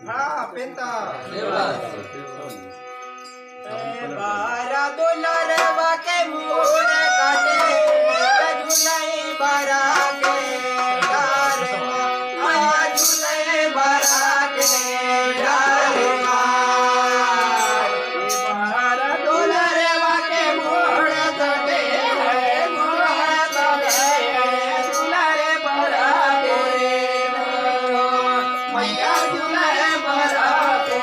हाँ पिता बारा दुलरवा के मोर काटे झुलई बारा के डार झुलई बारा के डार बारा दुलरवा के मोर काटे झुलई बारा के मैया झुलई बारा के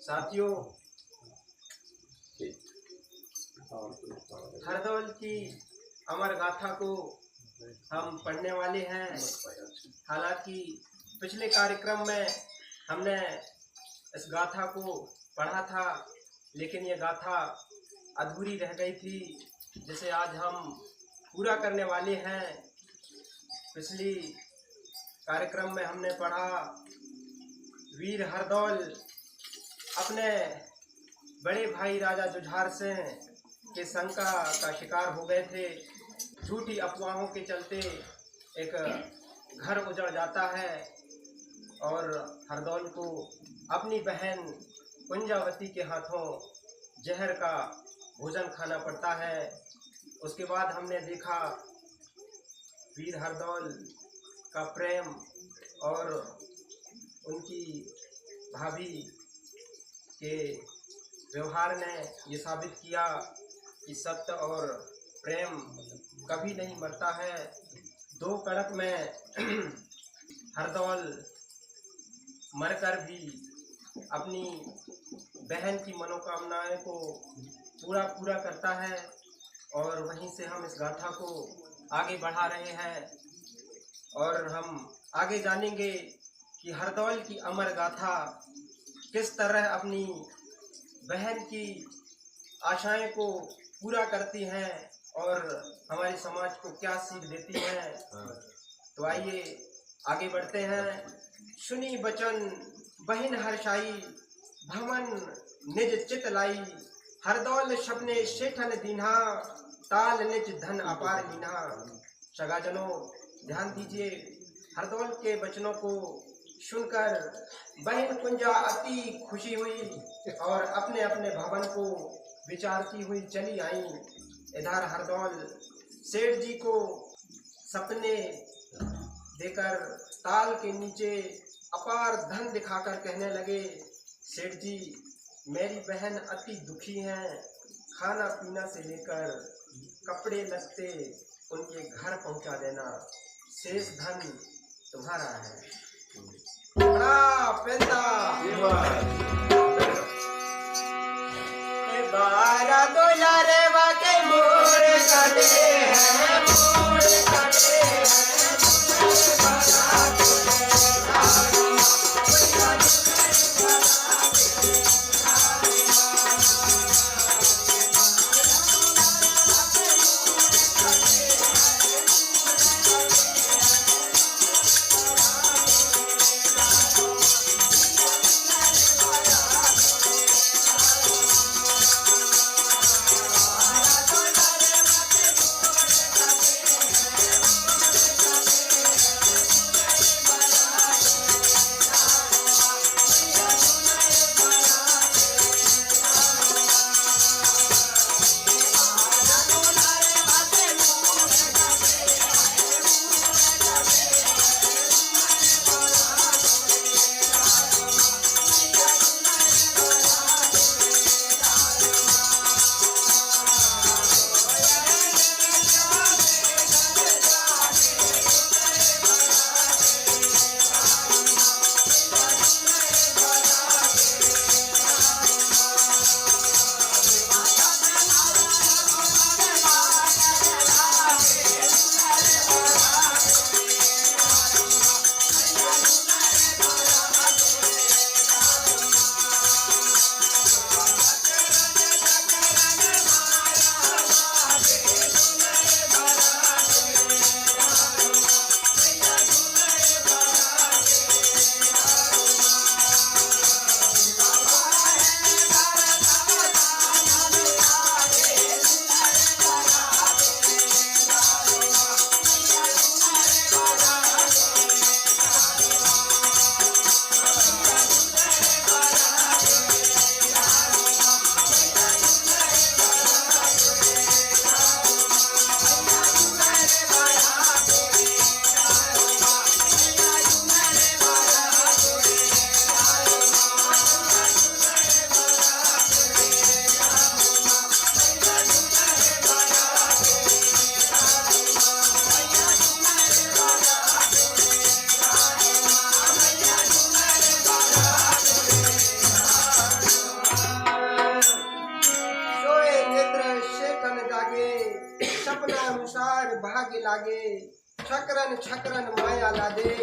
साथियों, हरदौल की अमर गाथा को हम पढ़ने वाले हैं। हालांकि पिछले कार्यक्रम में हमने इस गाथा को पढ़ा था, लेकिन ये गाथा अधूरी रह गई थी, जिसे आज हम पूरा करने वाले हैं। पिछली कार्यक्रम में हमने पढ़ा वीर हरदौल अपने बड़े भाई राजा जुझार सिंह के शंका का शिकार हो गए थे। झूठी अफवाहों के चलते एक घर उजड़ जाता है और हरदौल को अपनी बहन कुंजावती के हाथों जहर का भोजन खाना पड़ता है। उसके बाद हमने देखा वीर हरदौल का प्रेम और उनकी भाभी के व्यवहार ने ये साबित किया कि सत्य और प्रेम कभी नहीं मरता है। दो कड़क में हरदौल मरकर भी अपनी बहन की मनोकामनाएं को पूरा करता है और वहीं से हम इस गाथा को आगे बढ़ा रहे हैं और हम आगे जानेंगे कि हरदौल की अमर गाथा किस तरह अपनी बहन की आशाएं को पूरा करती हैं और हमारे समाज को क्या सीख देती हैं। तो आइए आगे बढ़ते हैं। सुनी बचन बहिन हर्षाई भवन निज चित लाई, हरदौल सपने शेठन दीन्हा ताल निज धन अपार मीना। सगाजनों ध्यान दीजिए, हरदौल के वचनों को सुनकर बहन कुंजा अति खुशी हुई और अपने अपने भवन को विचारती हुई चली आई। इधर हरदौल सेठ जी को सपने देकर ताल के नीचे अपार धन दिखाकर कहने लगे, सेठ जी मेरी बहन अति दुखी हैं, खाना पीना से लेकर कपड़े लत्ते उनके घर पहुंचा देना, शेष धन तुम्हारा है। बड़ा पेंदा 12 दुलारे वाके मोड़ काटे हैं, मोड़ काटे हैं। अनुसार भाग्य लागे, छकरन छकरन माया लादे,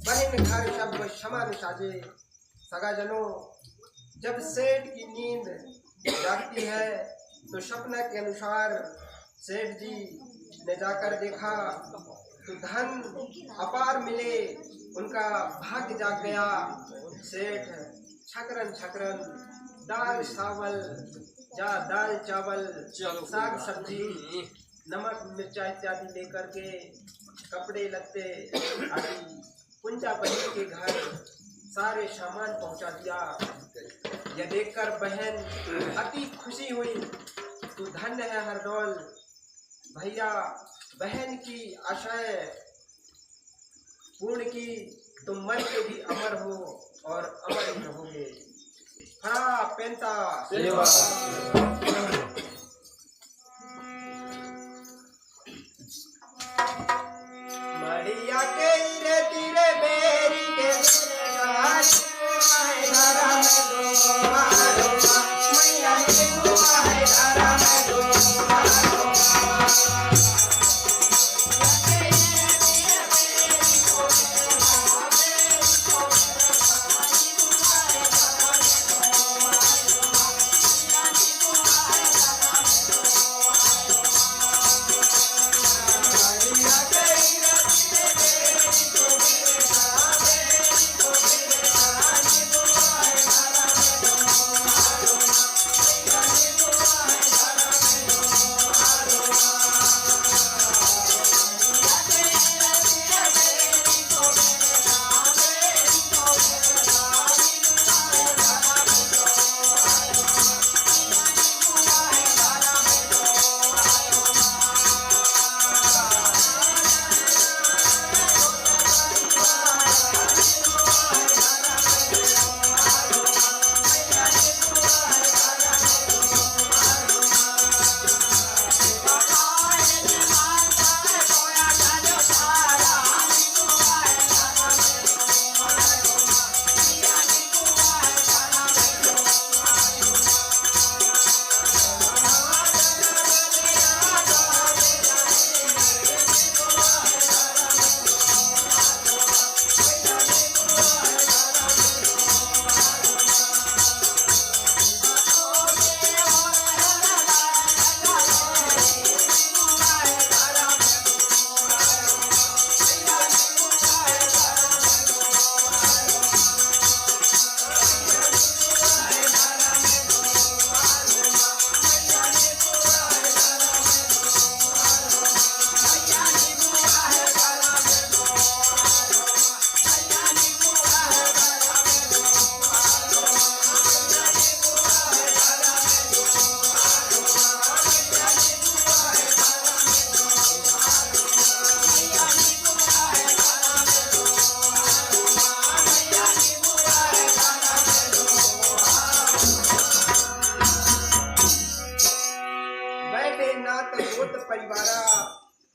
बहन घर सब समान साजे। सगाजनों, जब सेठ की नींद जागती है तो सपना के अनुसार सेठ जी ने जाकर देखा तो धन अपार मिले, उनका भाग्य जाग गया। सेठ छकरन छकरन दाल चावल दाल चावल साग सब्जी नमक मिर्चा इत्यादि लेकर के कपड़े लत्ते आदि कुंजा बहन के घर सारे सामान पहुंचा दिया। यह देखकर बहन अति खुशी हुई। तो धन्य है हरदौल भैया, बहन की आशाएं पूर्ण की तुम मर के भी अमर हो और अमर ही रहोगे। खड़ा पेंता सेवा मड़िया के रे तीरे बेरी के धारा में दो मैया के दुआए धारा में दो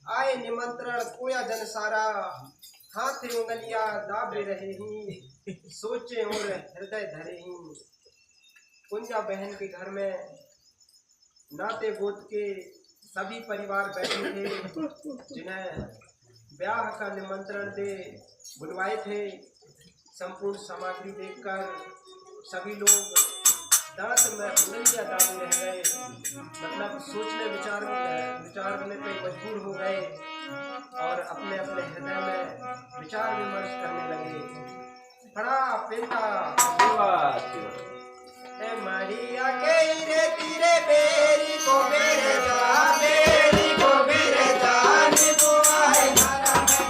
आए निमंत्रण कोया जन सारा हाथ उंगलिया दाबे रहे ही सोचे और हृदय धरे ही। कुंजा बहन के घर में नाते गोद के सभी परिवार बैठे थे जिन्हें ब्याह का निमंत्रण दे बुलवाए थे। संपूर्ण सामग्री देखकर सभी लोग दांत में उंगलियां दाबे रह गए, मतलब सोचने विचारने पे मजबूर हो गए और अपने अपने हृदय में विचार विमर्श करने लगे। खड़ा पेंता ए मड़िया के रे तीरे बेरी को बेरे जा बेरी को बेरे जा निभुआए धारा में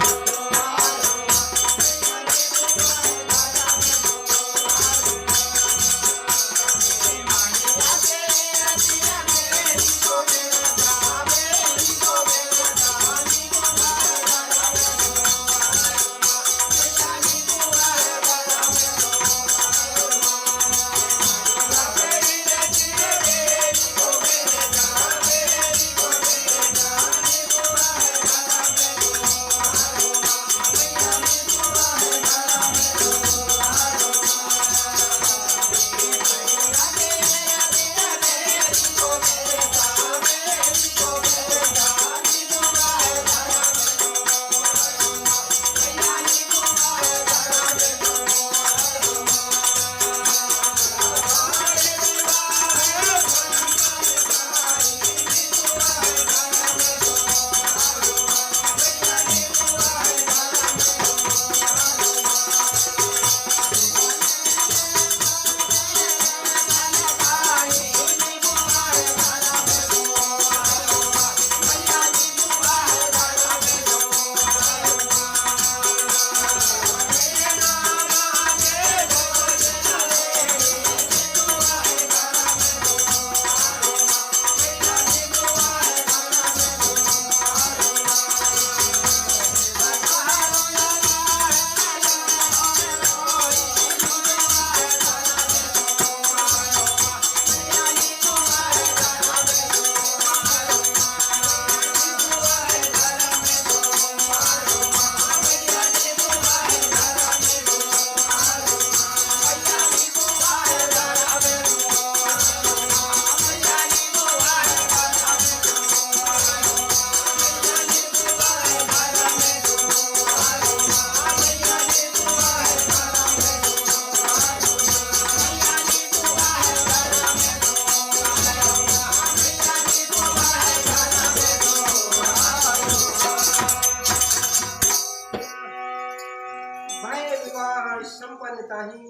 विवाह संपन्न ताही,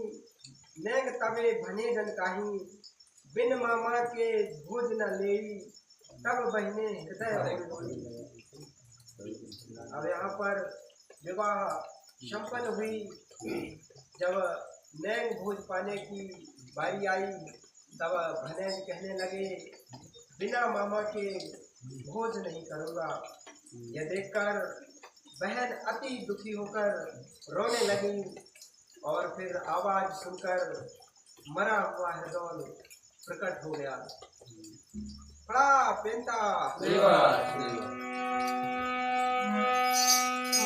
नेग तवे भने जन काही, बिन मामा के भोज न लेई, तब बहने हृदय होई। अब यहाँ पर विवाह संपन्न हुई। जब नैन भोज पाने की बारी आई, तब भनेज कहने लगे, बिना मामा के भोज नहीं करूँगा। यह देखकर बहन अति दुखी होकर रोने लगी और फिर आवाज सुनकर मरा हुआ हरदौल प्रकट हो गया। बड़ा पेंता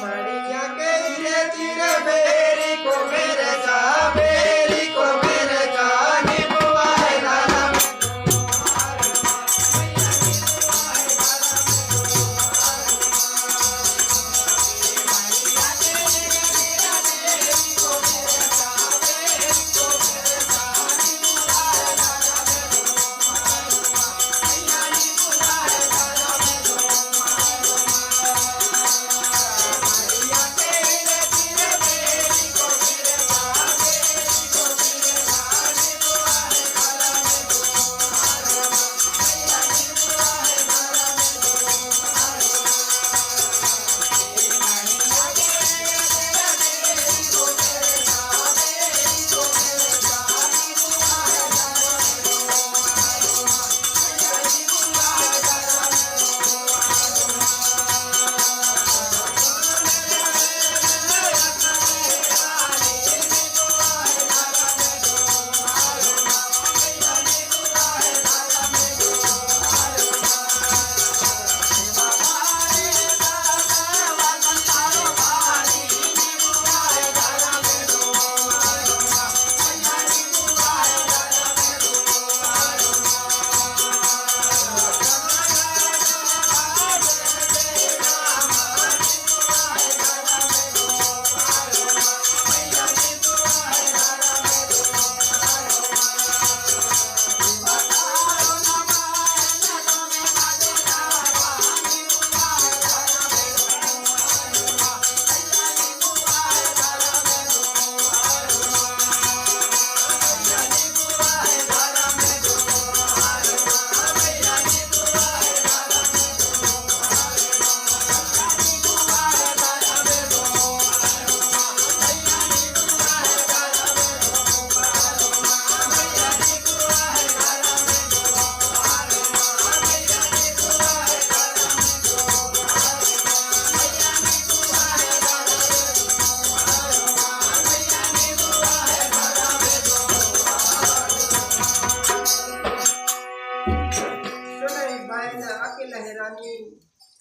मड़िया के धीरे धीरे बेरी को मेरे जा, बेरी को मेरे जा, निभुआए लाला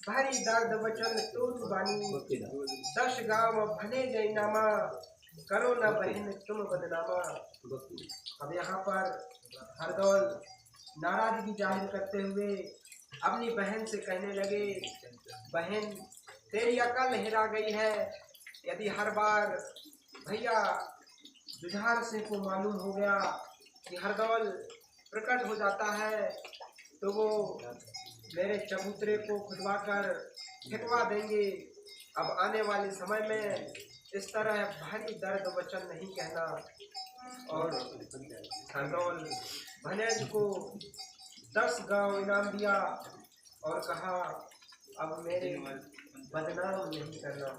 भारी दर्द वचन तोड़ बानी, 10 गाँव भले जैनामा, करो न बहन तुम बदनामा। अब यहाँ पर हरदौल नाराजगी जाहिर करते हुए अपनी बहन से कहने लगे, बहन तेरी अकल हिरा गई है। यदि हर बार भैया जुझार सिंह को मालूम हो गया कि हरदौल प्रकट हो जाता है, तो वो मेरे चबूतरे को खुदवाकर फेंकवा देंगे। अब आने वाले समय में इस तरह भारी दर्द वचन नहीं कहना। और हरदौल भनेज को 10 गांव इनाम दिया और कहा, अब मेरे बदनाम नहीं करना।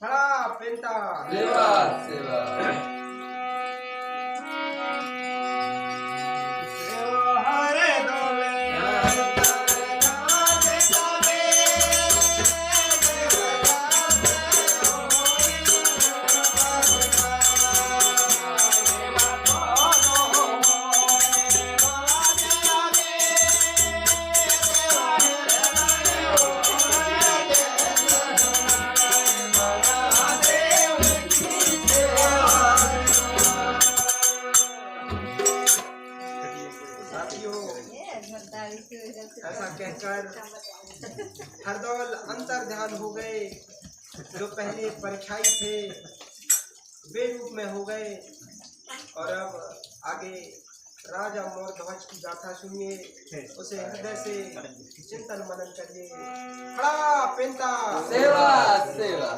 बड़ा पेंता ऐसा कहकर हरदौल अंतर ध्यान हो गए। जो पहले परछाई थे बेरूप में हो गए। और अब आगे राजा मोरध्वज की गाथा सुनिए, उसे हृदय से चिंतन मनन करिए। खड़ा पेंता सेवा सेवा।